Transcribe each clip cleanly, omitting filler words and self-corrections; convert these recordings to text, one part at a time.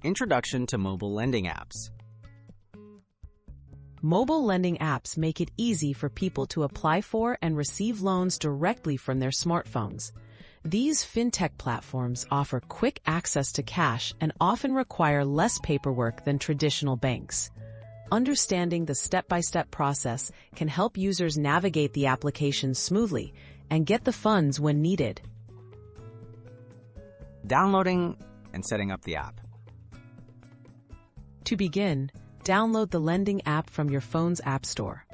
Introduction to mobile lending apps. Mobile lending apps make it easy for people to apply for and receive loans directly from their smartphones. These FinTech platforms offer quick access to cash and often require less paperwork than traditional banks. Understanding the step-by-step process can help users navigate the application smoothly and get the funds when needed. Downloading and setting up the app. To begin, download the lending app from your phone's app store.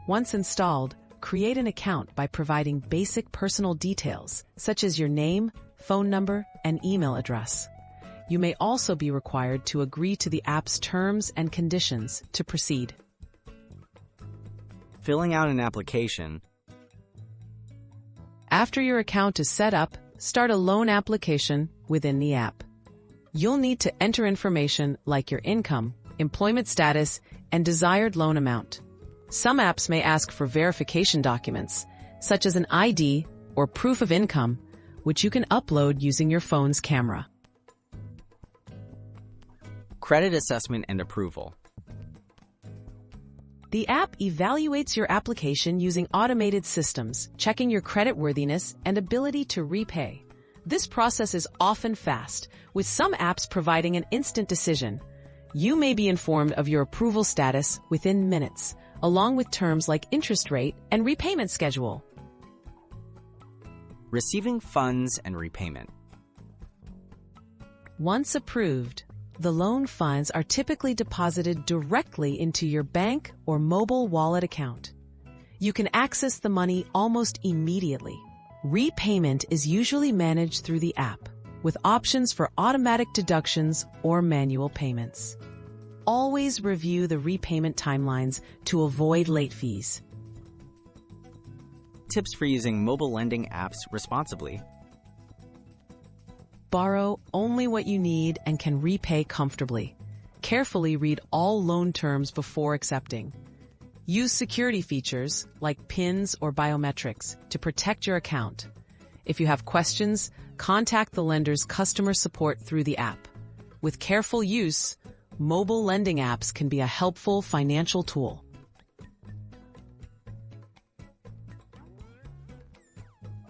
Once installed, create an account by providing basic personal details, such as your name, phone number, and email address. You may also be required to agree to the app's terms and conditions to proceed. Filling out an application. After your account is set up, start a loan application within the app. You'll need to enter information like your income, employment status, and desired loan amount. Some apps may ask for verification documents, such as an ID or proof of income, which you can upload using your phone's camera. Credit assessment and approval. The app evaluates your application using automated systems, checking your creditworthiness and ability to repay. This process is often fast, with some apps providing an instant decision. You may be informed of your approval status within minutes, along with terms like interest rate and repayment schedule. Receiving funds and repayment. Once approved, the loan funds are typically deposited directly into your bank or mobile wallet account. You can access the money almost immediately. Repayment is usually managed through the app, with options for automatic deductions or manual payments. Always review the repayment timelines to avoid late fees. Tips for using mobile lending apps responsibly. Borrow only what you need and can repay comfortably. Carefully read all loan terms before accepting. Use security features like PINs or biometrics to protect your account. If you have questions, contact the lender's customer support through the app. With careful use, mobile lending apps can be a helpful financial tool.